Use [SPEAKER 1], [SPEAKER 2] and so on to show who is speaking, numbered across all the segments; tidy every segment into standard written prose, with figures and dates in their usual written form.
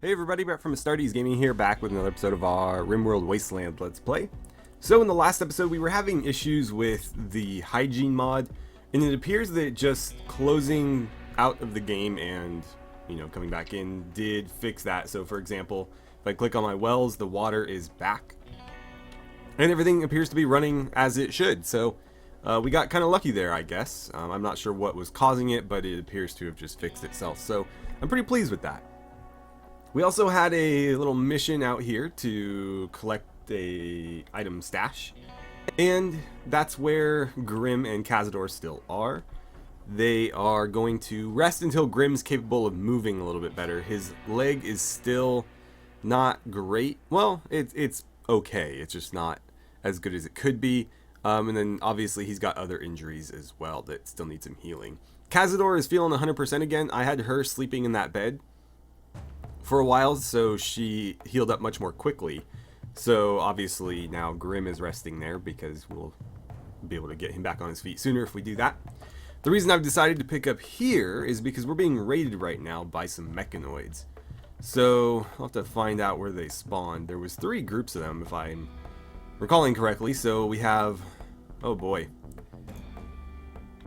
[SPEAKER 1] Hey everybody, Brett from AstartesGaming here, back with another episode of our RimWorld Wasteland Let's Play. So in the last episode we were having issues with the hygiene mod, and it appears that just closing out of the game and, coming back in did fix that. So for example, if I click on my wells, the water is back, and everything appears to be running as it should. So we got kind of lucky there, I guess. I'm not sure what was causing it, but it appears to have just fixed itself. So I'm pretty pleased with that. We also had a little mission out here to collect a item stash, and that's where Grim and Cazador still are. They are going to rest until Grim's capable of moving a little bit better. His leg is still not great. Well, it's okay. It's just not as good as it could be. And then obviously he's got other injuries as well that still need some healing. Cazador is feeling 100% again. I had her sleeping in that bed for a while, so she healed up much more quickly. So obviously now Grim is resting there because we'll be able to get him back on his feet sooner if we do that. The reason I've decided to pick up here is because we're being raided right now by some mechanoids. So I'll have to find out where they spawned. There was 3 groups of them if I'm recalling correctly. So we have, oh boy,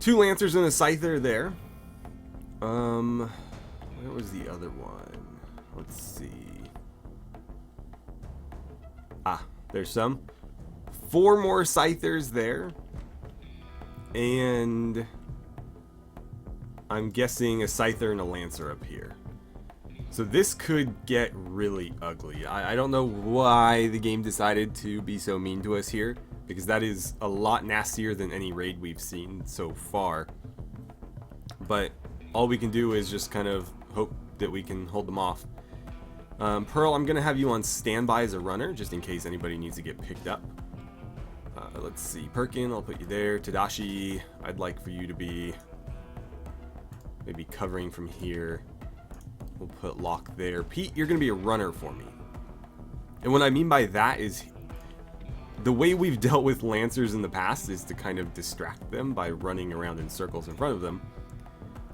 [SPEAKER 1] 2 Lancers and a Scyther there. Where was the other one? Let's see. Ah, there's some. 4 more Scythers there. And I'm guessing a Scyther and a Lancer up here. So this could get really ugly. I don't know why the game decided to be so mean to us here, because that is a lot nastier than any raid we've seen so far. But all we can do is just kind of hope that we can hold them off. Pearl, I'm going to have you on standby as a runner, just in case anybody needs to get picked up. Let's see, Perkin, I'll put you there. Tadashi, I'd like for you to be maybe covering from here. We'll put Locke there. Pete, you're going to be a runner for me. And what I mean by that is, the way we've dealt with Lancers in the past is to kind of distract them by running around in circles in front of them.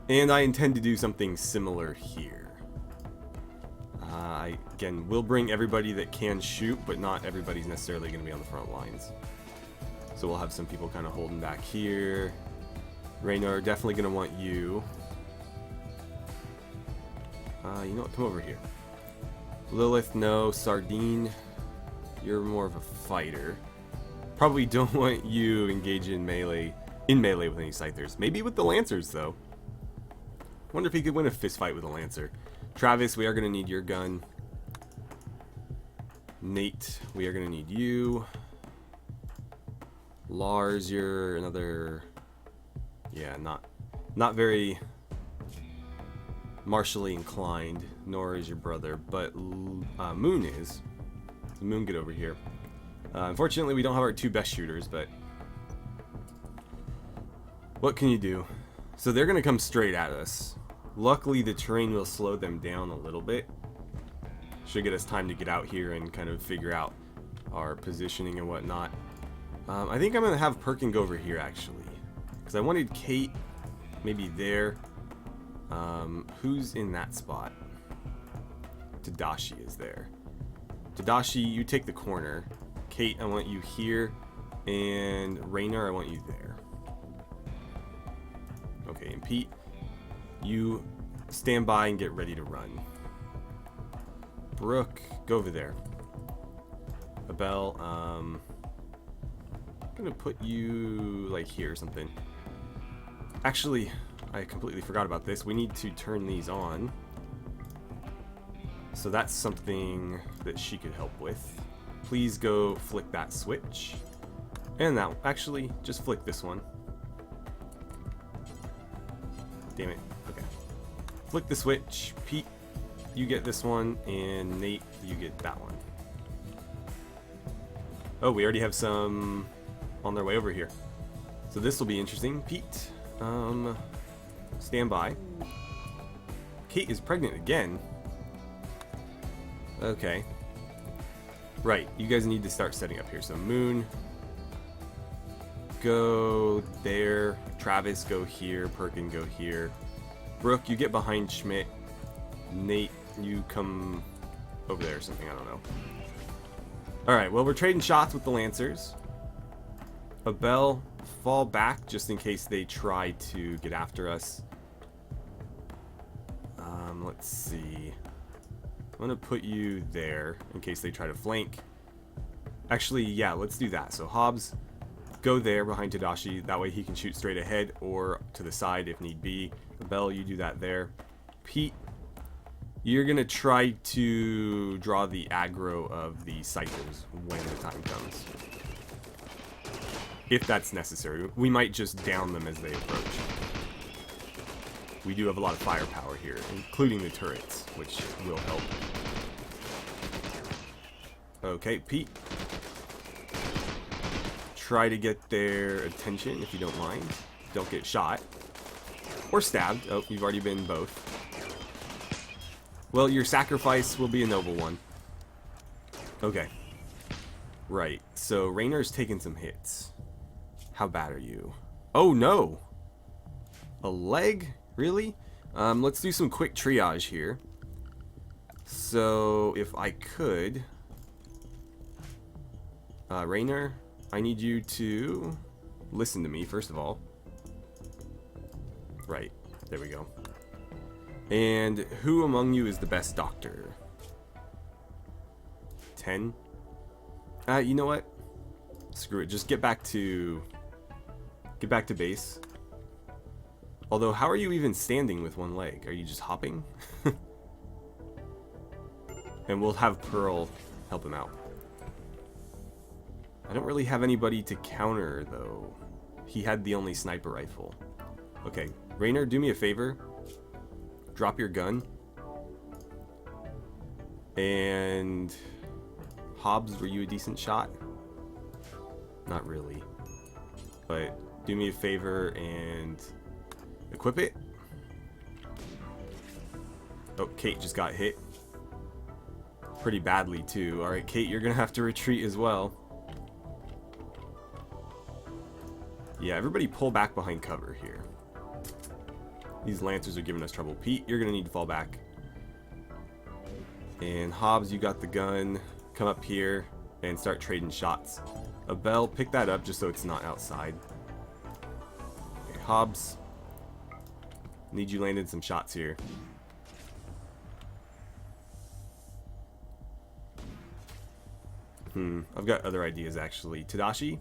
[SPEAKER 1] And I intend to do something similar here. Again, we'll bring everybody that can shoot, but not everybody's necessarily going to be on the front lines. So we'll have some people kind of holding back here. Raynor, definitely going to want you. You know what? Come over here. Lilith, no. Sardine, you're more of a fighter. Probably don't want you engaged in melee with any Scythers. Maybe with the Lancers, though. Wonder if he could win a fist fight with a Lancer. Travis, we are going to need your gun. Nate, we are going to need you. Lars, you're another... Yeah, not very martially inclined, nor is your brother, but Moon is. Moon, get over here. Unfortunately, we don't have our 2 best shooters, but what can you do? So they're going to come straight at us. Luckily, the terrain will slow them down a little bit. Should get us time to get out here and kind of figure out our positioning and whatnot. I think I'm going to have Perkin go over here, actually. Because I wanted Kate maybe there. Who's in that spot? Tadashi is there. Tadashi, you take the corner. Kate, I want you here. And Raynor, I want you there. Okay, and Pete, you stand by and get ready to run. Brooke, go over there. Abel, I'm gonna put you like here or something. Actually, I completely forgot about this. We need to turn these on. So that's something that she could help with. Please go flick that switch. And that, actually, just flick this one. Damn it. Okay. Flick the switch. Pete, you get this one, and Nate, you get that one. Oh, we already have some on their way over here. So this will be interesting. Pete, stand by. Kate is pregnant again. Okay. Right, you guys need to start setting up here. So Moon, go there. Travis, go here. Perkin, go here. Brooke, you get behind Schmidt. Nate, you come over there or something, I don't know. Alright, well, we're trading shots with the Lancers. Abel, fall back just in case they try to get after us. Let's see. I'm going to put you there in case they try to flank. Actually, yeah, let's do that. So Hobbs, go there behind Tadashi. That way he can shoot straight ahead or to the side if need be. Abel, you do that there. Pete, you're going to try to draw the aggro of the Cyphers when the time comes. If that's necessary. We might just down them as they approach. We do have a lot of firepower here, including the turrets, which will help. Okay, Pete. Try to get their attention if you don't mind. Don't get shot. Or stabbed. Oh, you've already been both. Well, your sacrifice will be a noble one. Okay. Right, so Raynor's taking some hits. How bad are you? Oh no! A leg? Really? Let's do some quick triage here. So, if I could... Raynor, I need you to listen to me, first of all. Right, there we go. And who among you is the best doctor? 10? You know what? Screw it, just get back to base. Although, how are you even standing with one leg? Are you just hopping? And we'll have Pearl help him out. I don't really have anybody to counter, though. He had the only sniper rifle. Okay, Raynor, do me a favor. Drop your gun. And... Hobbs, were you a decent shot? Not really. But do me a favor and... equip it. Oh, Kate just got hit. Pretty badly, too. Alright, Kate, you're gonna have to retreat as well. Yeah, everybody pull back behind cover here. These Lancers are giving us trouble. Pete, you're gonna need to fall back. And Hobbs, you got the gun. Come up here and start trading shots. Abel, pick that up just so it's not outside. Okay, Hobbs. Need you landed some shots here. I've got other ideas actually. Tadashi,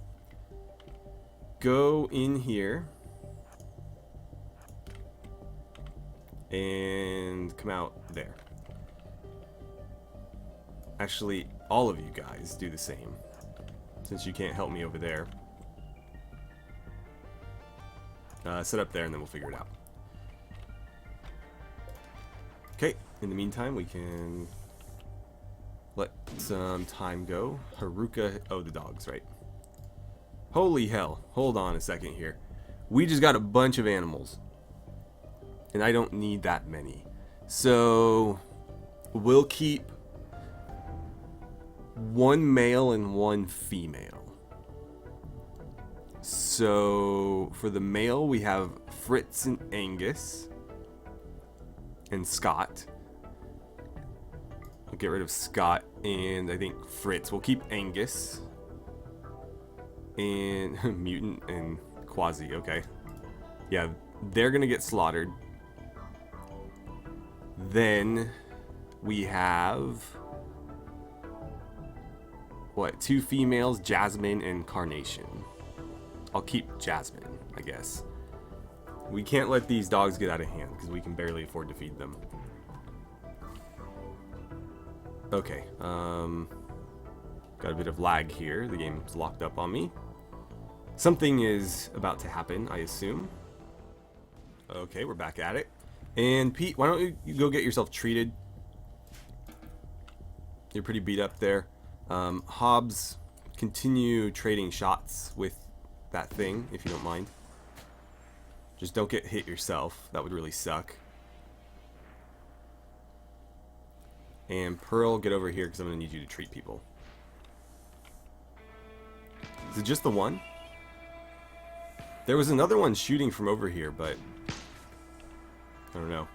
[SPEAKER 1] go in here and come out there. Actually, all of you guys do the same, since you can't help me over there. Set up there and then we'll figure it out. Okay, in the meantime, we can let some time go. Haruka, oh, the dogs, right. Holy hell, hold on a second here. We just got a bunch of animals. And I don't need that many. So, we'll keep one male and one female. So, for the male, we have Fritz and Angus. And Scott. We'll get rid of Scott and I think Fritz. We'll keep Angus. And Mutant and Quasi, okay. Yeah, they're gonna get slaughtered. Then we have what, 2 females, Jasmine and Carnation. I'll keep Jasmine, I guess. We can't let these dogs get out of hand because we can barely afford to feed them. Okay, got a bit of lag here. The game's locked up on me. Something is about to happen, I assume. Okay, we're back at it. And Pete, why don't you go get yourself treated? You're pretty beat up there. Hobbs, continue trading shots with that thing, if you don't mind. Just don't get hit yourself. That would really suck. And Pearl, get over here because I'm going to need you to treat people. Is it just the one? There was another one shooting from over here, but I don't know.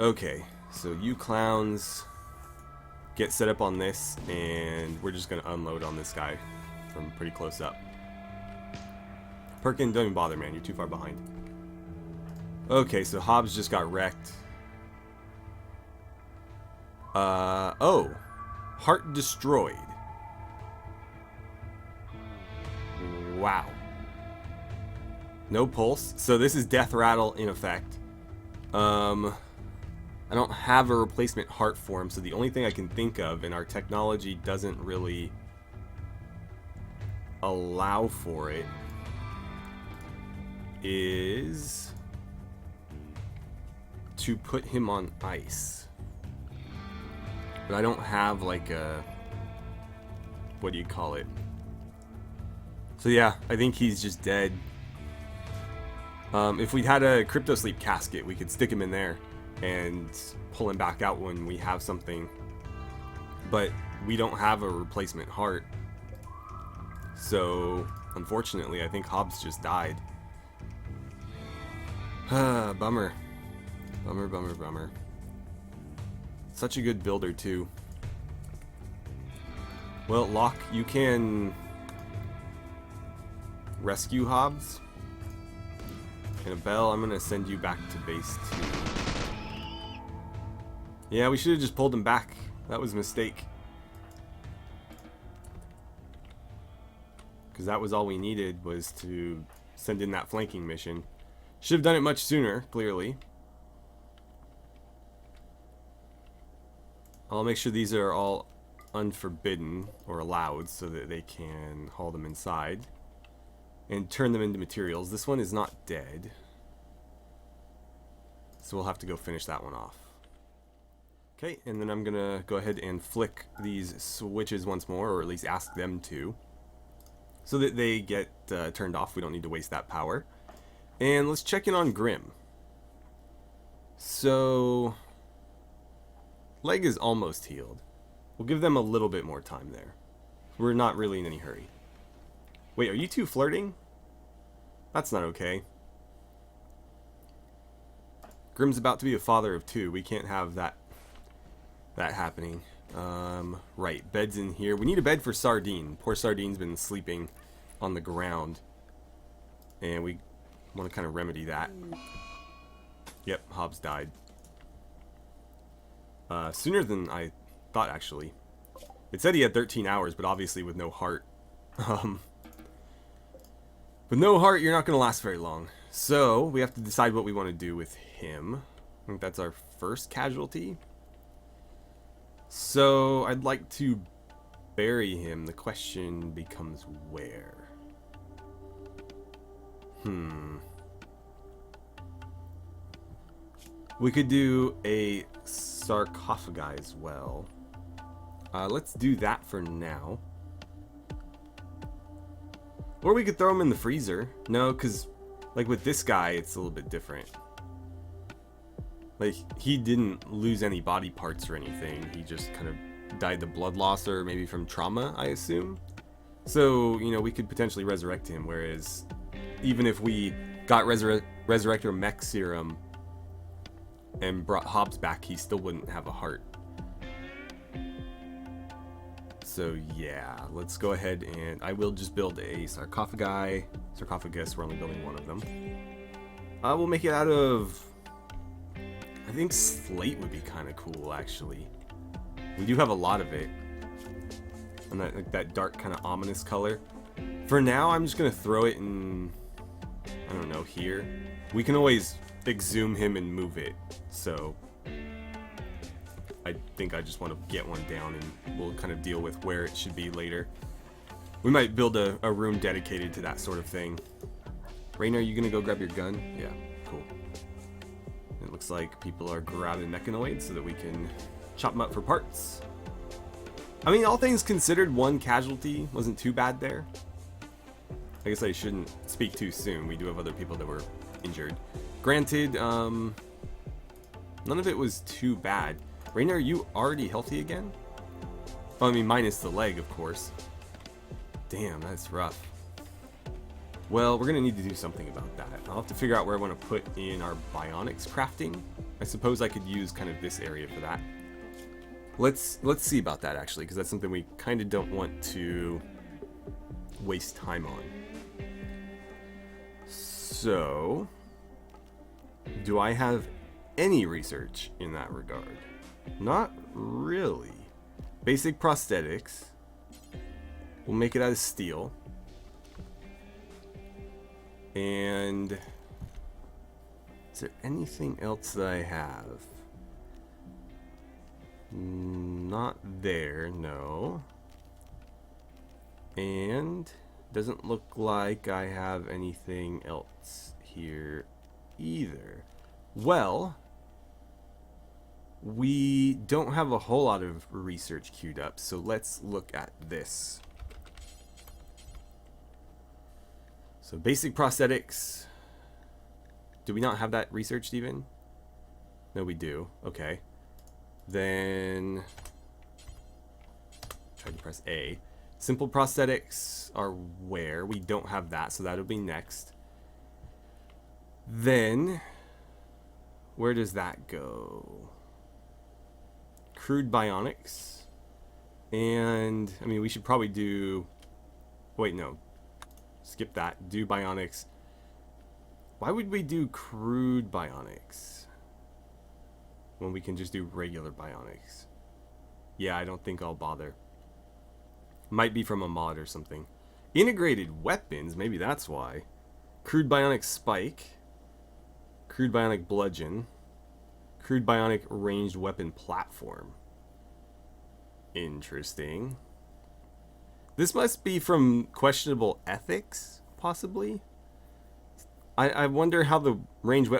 [SPEAKER 1] Okay, so you clowns get set up on this, and we're just going to unload on this guy from pretty close up. Perkin, don't even bother, man. You're too far behind. Okay, so Hobbs just got wrecked. Oh. Heart destroyed. Wow. No pulse. So this is death rattle in effect. I don't have a replacement heart for him, so the only thing I can think of, and our technology doesn't really allow for it, is to put him on ice. But I don't have like a, what do you call it? So yeah, I think he's just dead. If we'd had a crypto sleep casket, we could stick him in there and pull him back out when we have something. But we don't have a replacement heart. So unfortunately, I think Hobbs just died. Bummer. Bummer, bummer, bummer. Such a good builder, too. Well, Locke, you can rescue Hobbs. And Bell, I'm going to send you back to base 2. Yeah, we should have just pulled him back. That was a mistake. Because that was all we needed, was to send in that flanking mission. Should have done it much sooner, clearly. I'll make sure these are all unforbidden or allowed so that they can haul them inside and turn them into materials. This one is not dead, so we'll have to go finish that one off. Okay, and then I'm gonna go ahead and flick these switches once more, or at least ask them to, so that they get turned off. We don't need to waste that power. And let's check in on Grim. So leg is almost healed. We'll give them a little bit more time there. We're not really in any hurry. Wait, are you two flirting? That's not okay. Grim's about to be a father of 2. We can't have that happening. Right, bed's in here. We need a bed for Sardine. Poor Sardine's been sleeping on the ground, and we want to kind of remedy that. Yep, Hobbs died. Sooner than I thought, actually. It said he had 13 hours, but obviously with no heart. With no heart, you're not going to last very long. So, we have to decide what we want to do with him. I think that's our first casualty. So, I'd like to bury him. The question becomes where? We could do a sarcophagi as well. Let's do that for now. Or we could throw him in the freezer. No, because like with this guy, it's a little bit different. Like, he didn't lose any body parts or anything. He just kind of died of blood loss, or maybe from trauma, I assume. So, you know, we could potentially resurrect him, whereas even if we got Resurrector Mech Serum and brought Hobbs back, he still wouldn't have a heart. So yeah, let's go ahead and I will just build a sarcophagus. We're only building one of them. We'll make it out of, I think slate would be kind of cool, actually. We do have a lot of it, and that, like, that dark kind of ominous color. For now, I'm just gonna throw it in, I don't know, here. We can always exhume him and move it, so I think I just want to get one down, and we'll kind of deal with where it should be later. We might build a room dedicated to that sort of thing. Rainer, are you gonna go grab your gun? Yeah, cool. It looks like people are grabbing mechanoids so that we can chop them up for parts. I mean, all things considered, one casualty wasn't too bad there. I guess I shouldn't speak too soon. We do have other people that were injured. Granted, none of it was too bad. Rainer, are you already healthy again? Oh, I mean, minus the leg, of course. Damn, that's rough. Well, we're going to need to do something about that. I'll have to figure out where I want to put in our bionics crafting. I suppose I could use kind of this area for that. Let's see about that, actually, because that's something we kind of don't want to waste time on. So, do I have any research in that regard? Not really. Basic prosthetics. We'll make it out of steel. And is there anything else that I have? Not there, no. And doesn't look like I have anything else here either. Well, we don't have a whole lot of research queued up, so let's look at this. So basic prosthetics. Do we not have that researched even? No, we do. Okay. Then try to press A. Simple prosthetics are where? We don't have that, so that'll be next. Then where does that go? Crude bionics. And I mean, we should probably do, wait, no. Skip that. Do bionics. Why would we do crude bionics when we can just do regular bionics? Yeah, I don't think I'll bother. Might be from a mod or something. Integrated weapons, maybe that's why. Crude bionic spike. Crude bionic bludgeon. Crude bionic ranged weapon platform. Interesting. This must be from questionable ethics, possibly. I wonder how the ranged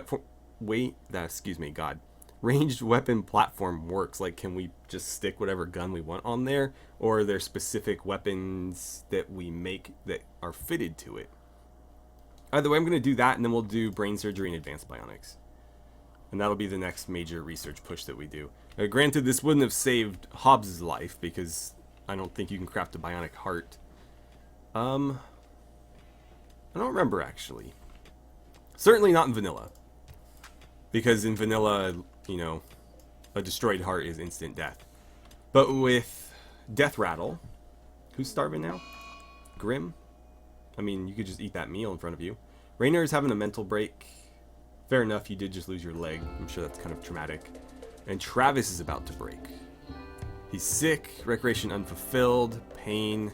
[SPEAKER 1] ranged weapon platform works. Like, can we just stick whatever gun we want on there, or are there specific weapons that we make that are fitted to it? Either way, I'm going to do that, and then we'll do brain surgery and advanced bionics, and that'll be the next major research push that we do. Granted, this wouldn't have saved Hobbs's life because I don't think you can craft a bionic heart. I don't remember, actually. Certainly not in vanilla. Because in vanilla, you know, a destroyed heart is instant death. But with Death Rattle, who's starving now? Grim? I mean, you could just eat that meal in front of you. Rainer is having a mental break. Fair enough, you did just lose your leg. I'm sure that's kind of traumatic. And Travis is about to break. He's sick, recreation unfulfilled, pain.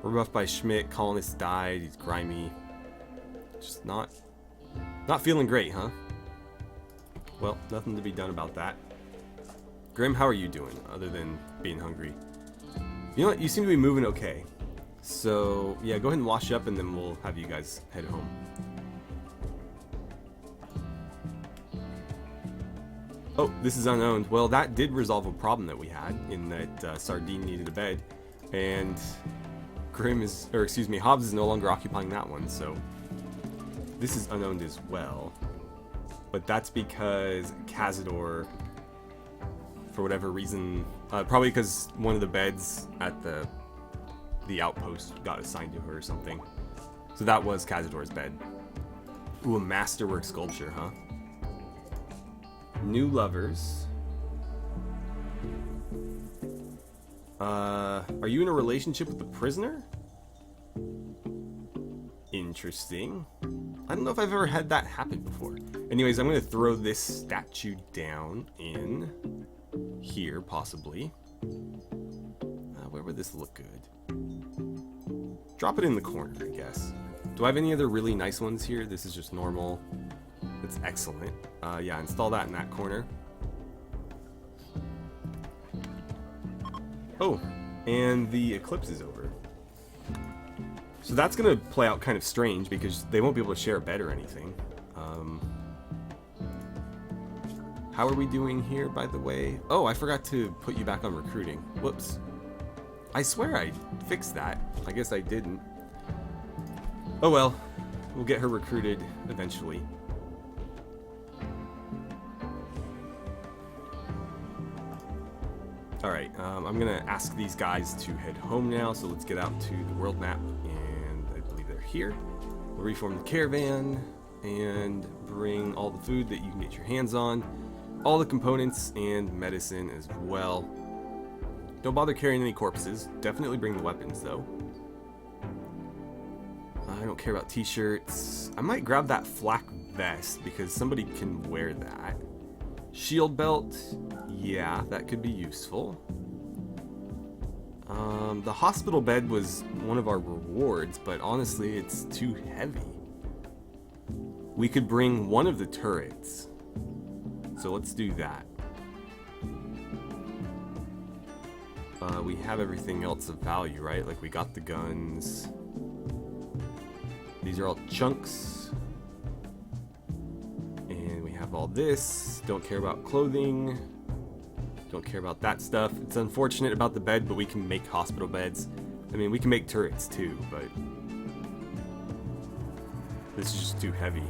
[SPEAKER 1] Rebuffed by Schmidt, colonists died, he's grimy. Just not feeling great, huh? Well, nothing to be done about that. Grim, how are you doing, other than being hungry? You know what, you seem to be moving okay. So, yeah, go ahead and wash up and then we'll have you guys head home. Oh, this is unowned. Well, that did resolve a problem that we had, in that Sardine needed a bed, and Hobbs is no longer occupying that one, so this is unowned as well. But that's because Cazador, for whatever reason, probably because one of the beds at the outpost got assigned to her or something. So that was Cazador's bed. Ooh, a masterwork sculpture, huh? New lovers. Are you in a relationship with the prisoner? Interesting. I don't know if I've ever had that happen before. Anyways, I'm going to throw this statue down in here, possibly. Where would this look good? Drop it in the corner, I guess. Do I have any other really nice ones here? This is just normal. That's excellent. Yeah, install that in that corner. Oh, and the eclipse is over. So that's going to play out kind of strange because they won't be able to share a bed or anything. How are we doing here, by the way? Oh, I forgot to put you back on recruiting. Whoops. I swear I fixed that. I guess I didn't. Oh well, we'll get her recruited eventually. Alright, I'm gonna ask these guys to head home now, so let's get out to the world map, and I believe they're here. We'll reform the caravan. and bring all the food that you can get your hands on, all the components and medicine as well. Don't bother carrying any corpses. Definitely bring the weapons though. I don't care about t-shirts. I might grab that flak vest because somebody can wear that. Shield belt, yeah, that could be useful. The hospital bed was one of our rewards, but honestly it's too heavy. We could bring one of the turrets, so let's do that. We have everything else of value, right? Like we got the guns. These are all chunks. And we have all this. Don't care about clothing. Don't care about that stuff. It's unfortunate about the bed, but we can make hospital beds. I mean, we can make turrets too, but this is just too heavy.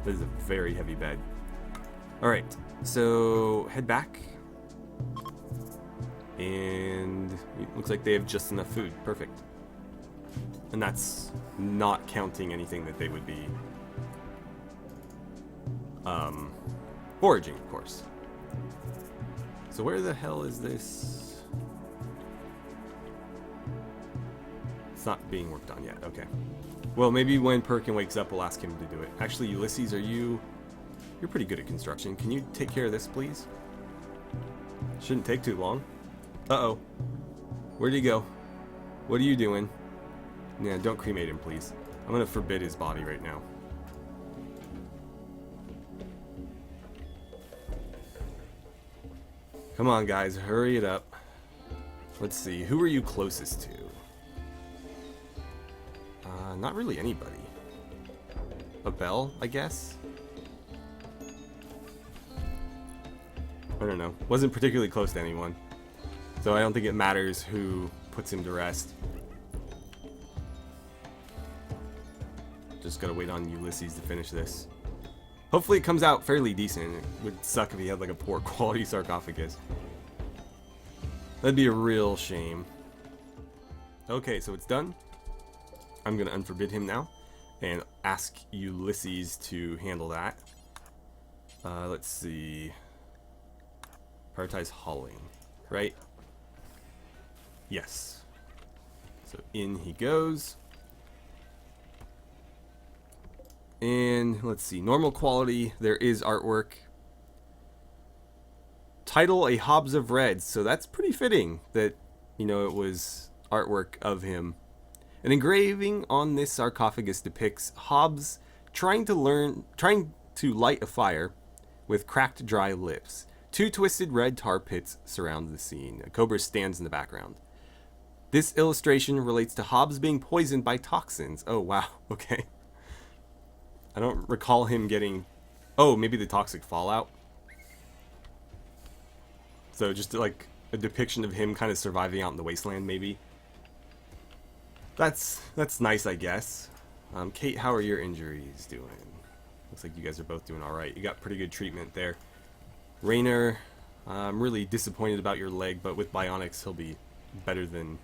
[SPEAKER 1] This is a very heavy bed. Alright, so head back. And it looks like they have just enough food. Perfect. And that's not counting anything that they would be foraging, of course. So where the hell is this? It's not being worked on yet. Okay. Well, maybe when Perkin wakes up, we'll ask him to do it. Actually, Ulysses, you're pretty good at construction. Can you take care of this, please? Shouldn't take too long. Uh-oh. Where'd he go? What are you doing? Yeah, don't cremate him, please. I'm gonna forbid his body right now. Come on, guys, hurry it up. Let's see, who are you closest to? Not really anybody. A bell, I guess? I don't know. Wasn't particularly close to anyone. So I don't think it matters who puts him to rest. Just gotta wait on Ulysses to finish this. Hopefully it comes out fairly decent. It would suck if he had like a poor quality sarcophagus. That'd be a real shame. Okay, so it's done. I'm gonna unforbid him now and ask Ulysses to handle that. Let's see. Prioritize hauling, right? Yes. So in he goes. And let's see, normal quality, there is artwork. Title, A Hobbs of Red, so that's pretty fitting that, you know, it was artwork of him. An engraving on this sarcophagus depicts Hobbs trying to light a fire with cracked dry lips. Two twisted red tar pits surround the scene. A cobra stands in the background. This illustration relates to Hobbs being poisoned by toxins. Oh wow, okay. I don't recall him getting... Oh, maybe the toxic fallout? So just like a depiction of him kind of surviving out in the wasteland, maybe? That's nice, I guess. Kate, how are your injuries doing? Looks like you guys are both doing alright. You got pretty good treatment there. Rainer, I'm really disappointed about your leg, but with bionics he'll be better than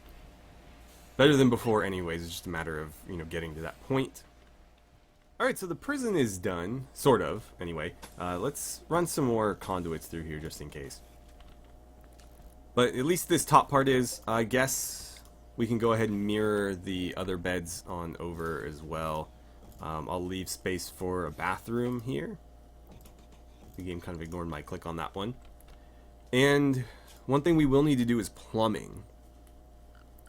[SPEAKER 1] before anyways. It's just a matter of, you know, getting to that point. Alright, so the prison is done, sort of, anyway. Let's run some more conduits through here just in case. But at least this top part is, I guess we can go ahead and mirror the other beds on over as well. I'll leave space for a bathroom here. The game kind of ignored my click on that one. And one thing we will need to do is plumbing.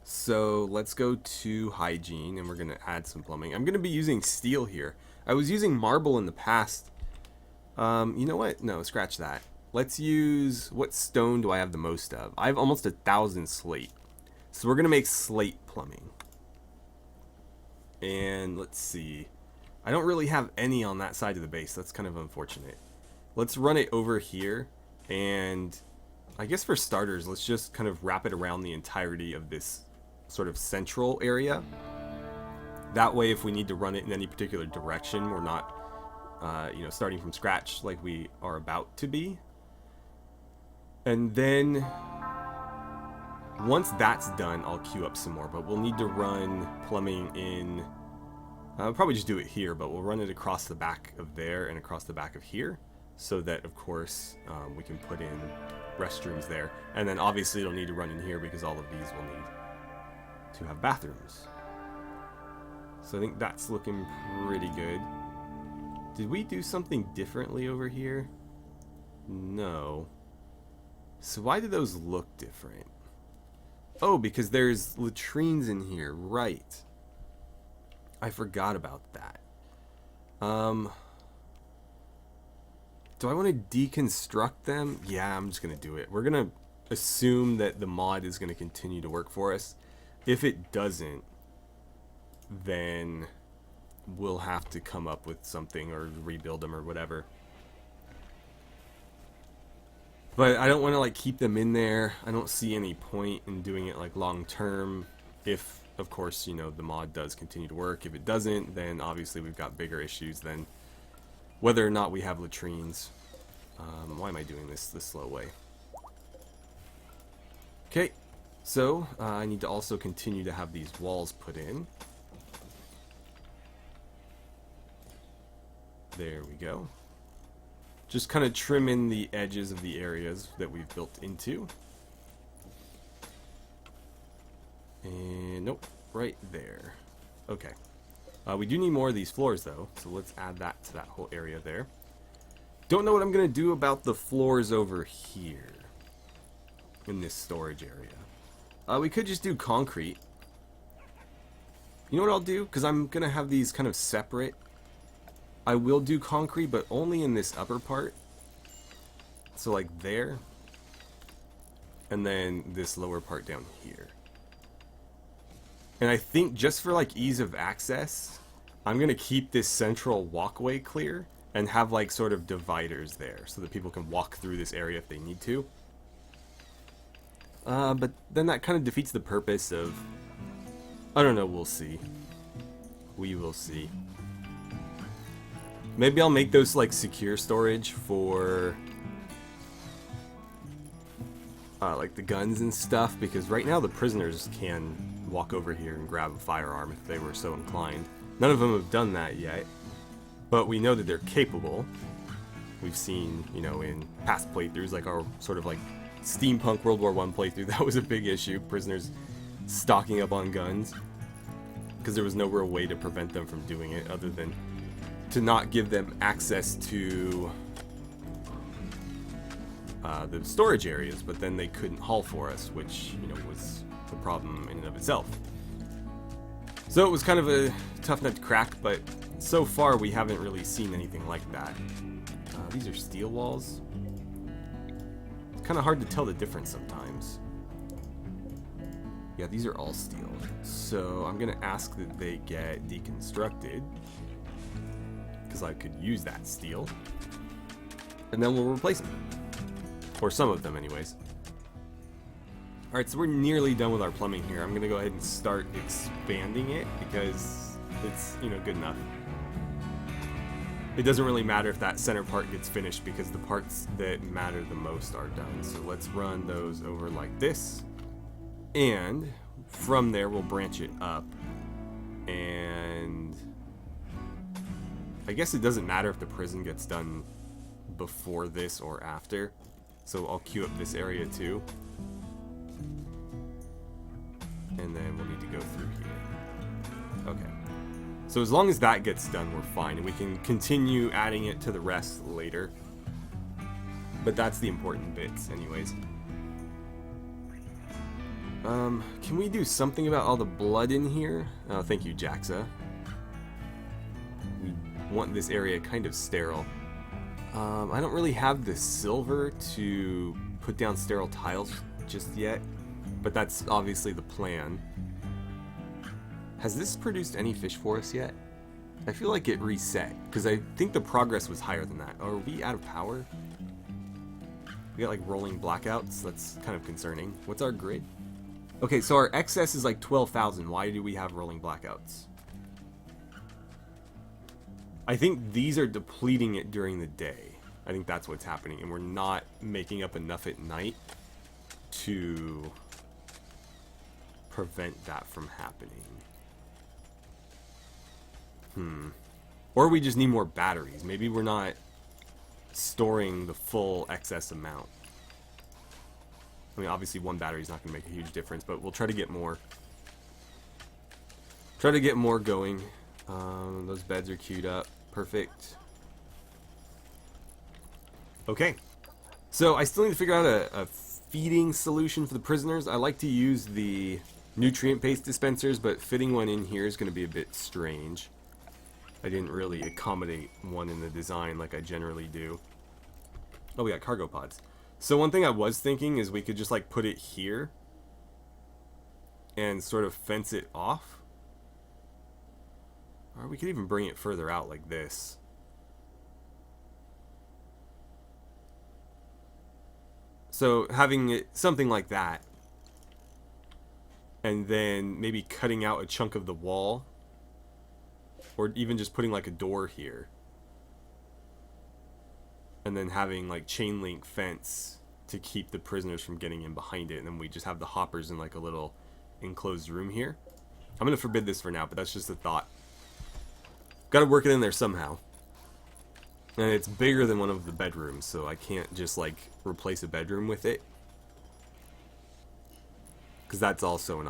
[SPEAKER 1] So let's go to hygiene and we're going to add some plumbing. I'm going to be using steel here. I was using marble in the past. You know what? No, scratch that. Let's use... What stone do I have the most of? I have almost 1,000 slate. So we're going to make slate plumbing. And let's see. I don't really have any on that side of the base. That's kind of unfortunate. Let's run it over here. And I guess for starters, let's just kind of wrap it around the entirety of this sort of central area. That way, if we need to run it in any particular direction, we're not, you know, starting from scratch like we are about to be. And then, once that's done, I'll queue up some more. But we'll need to run plumbing in I'll probably just do it here, but we'll run it across the back of there and across the back of here, so that, of course, we can put in restrooms there. And then obviously it'll need to run in here because all of these will need to have bathrooms. So I think that's looking pretty good. Did we do something differently over here? No. So why do those look different? Oh, because there's latrines in here, right. I forgot about that. Do I want to deconstruct them? Yeah, I'm just going to do it. We're going to assume that the mod is going to continue to work for us. If it doesn't, then we'll have to come up with something or rebuild them or whatever. But I don't want to like keep them in there. I don't see any point in doing it like long term. If, of course, you know, the mod does continue to work. If it doesn't, then obviously we've got bigger issues than whether or not we have latrines. Why am I doing this the slow way? Okay, so I need to also continue to have these walls put in. There we go. Just kind of trim in the edges of the areas that we've built into. And nope, right there. Okay. We do need more of these floors though, so let's add that to that whole area there. Don't know what I'm going to do about the floors over here in this storage area. We could just do concrete. You know what I'll do? Because I'm going to have these kind of separate. I will do concrete, but only in this upper part. So like there. And then this lower part down here. And I think just for like ease of access, I'm going to keep this central walkway clear and have like sort of dividers there so that people can walk through this area if they need to. But then that kind of defeats the purpose of... I don't know, we'll see. We will see. Maybe I'll make those like secure storage for like the guns and stuff, because right now the prisoners can walk over here and grab a firearm if they were so inclined. None of them have done that yet, but we know that they're capable. We've seen, you know, in past playthroughs, like our sort of like steampunk World War I playthrough, that was a big issue. Prisoners stocking up on guns, because there was no real way to prevent them from doing it other than to not give them access to the storage areas, but then they couldn't haul for us, which, you know, was the problem in and of itself. So it was kind of a tough nut to crack, but so far we haven't really seen anything like that. These are steel walls. It's kind of hard to tell the difference sometimes. Yeah, these are all steel. So I'm going to ask that they get deconstructed, because I could use that steel. And then we'll replace them. Or some of them anyways. Alright, so we're nearly done with our plumbing here. I'm going to go ahead and start expanding it, because it's, you know, good enough. It doesn't really matter if that center part gets finished, because the parts that matter the most are done. So let's run those over like this. And from there we'll branch it up. And I guess it doesn't matter if the prison gets done before this or after. So I'll queue up this area too. And then we'll need to go through here. Okay. So as long as that gets done, we're fine. And we can continue adding it to the rest later. But that's the important bits anyways. Can we do something about all the blood in here? Oh, thank you, Jaxa. We want this area kind of sterile. I don't really have the silver to put down sterile tiles just yet, but that's obviously the plan. Has this produced any fish for us yet? I feel like it reset, because I think the progress was higher than that. Are we out of power? We got like rolling blackouts. That's kind of concerning. What's our grid? Okay, so our excess is like 12,000. Why do we have rolling blackouts? I think these are depleting it during the day. I think that's what's happening, and we're not making up enough at night to prevent that from happening. Or we just need more batteries. Maybe we're not storing the full excess amount. I mean, obviously one battery is not going to make a huge difference, but we'll try to get more. Try to get more going. Those beds are queued up. Perfect. Okay. So I still need to figure out a feeding solution for the prisoners. I like to use the nutrient paste dispensers, but fitting one in here is going to be a bit strange. I didn't really accommodate one in the design like I generally do. Oh, we got cargo pods. So one thing I was thinking is we could just like put it here and sort of fence it off. Or we could even bring it further out like this. So having it something like that, and then maybe cutting out a chunk of the wall, or even just putting like a door here, and then having like chain link fence to keep the prisoners from getting in behind it, and then we just have the hoppers in like a little enclosed room here. I'm gonna forbid this for now, but that's just a thought. Gotta work it in there somehow. And it's bigger than one of the bedrooms, so I can't just like replace a bedroom with it. Because that's also an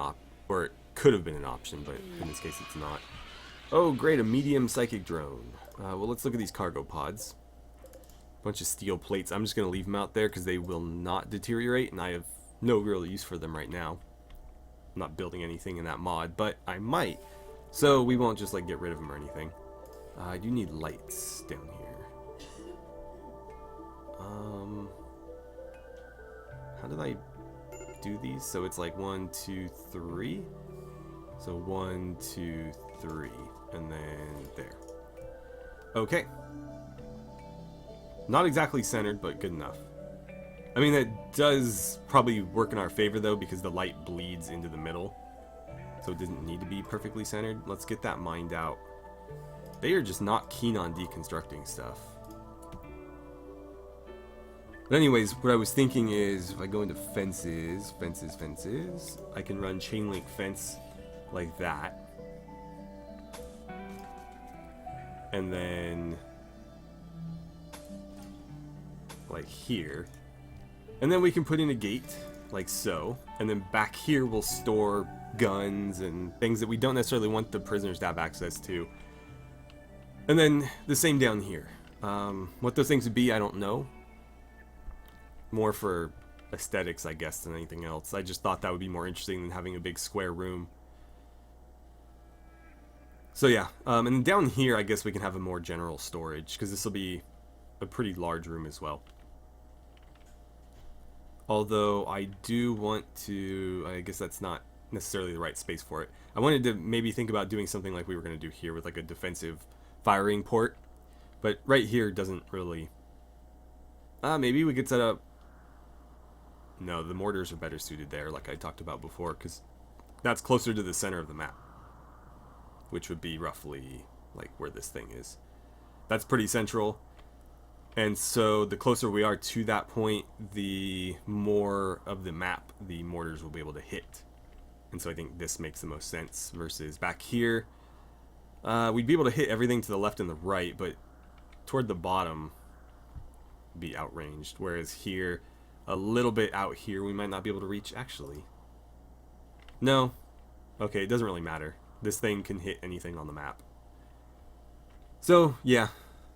[SPEAKER 1] or it could have been an option, but in this case it's not. Oh great, a medium psychic drone. Well, let's look at these cargo pods. Bunch of steel plates. I'm just going to leave them out there because they will not deteriorate, and I have no real use for them right now. I'm not building anything in that mod, but I might. So we won't just like get rid of them or anything. I do need lights down here. How did I do these? So it's like 1, 2, 3. So 1, 2, 3, and then there. Okay. Not exactly centered, but good enough. I mean, that does probably work in our favor though, because the light bleeds into the middle. So it doesn't need to be perfectly centered. Let's get that mined out. They are just not keen on deconstructing stuff. But anyways, what I was thinking is, if I go into fences, I can run chain link fence like that. And then like here. And then we can put in a gate, like so. And then back here we'll store guns and things that we don't necessarily want the prisoners to have access to. And then the same down here. What those things would be, I don't know. More for aesthetics, I guess, than anything else. I just thought that would be more interesting than having a big square room. So yeah, and then down here I guess we can have a more general storage, because this will be a pretty large room as well. Although I do want to, I guess that's not necessarily the right space for it. I wanted to maybe think about doing something like we were going to do here with like a defensive firing port. But right here doesn't really... maybe we could set up... No, the mortars are better suited there, like I talked about before, because that's closer to the center of the map. Which would be roughly like where this thing is. That's pretty central. And so the closer we are to that point, the more of the map the mortars will be able to hit. And so I think this makes the most sense versus back here. We'd be able to hit everything to the left and the right, but toward the bottom be outranged. Whereas here, a little bit out here, we might not be able to reach actually. No. Okay, it doesn't really matter. This thing can hit anything on the map. So, yeah.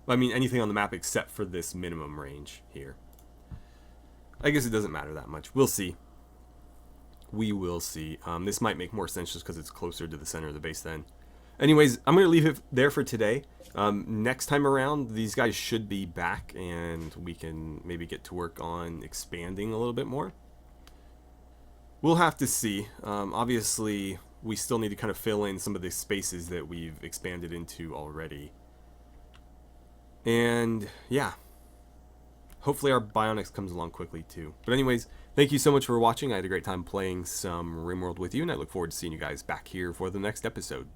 [SPEAKER 1] I mean, anything on the map except for this minimum range here. I guess it doesn't matter that much. We'll see. We will see. This might make more sense just because it's closer to the center of the base then. Anyways, I'm going to leave it there for today. Next time around, these guys should be back, and we can maybe get to work on expanding a little bit more. We'll have to see. Obviously, we still need to kind of fill in some of the spaces that we've expanded into already. And, yeah. Hopefully our Bionics comes along quickly, too. But anyways, thank you so much for watching. I had a great time playing some RimWorld with you, and I look forward to seeing you guys back here for the next episode.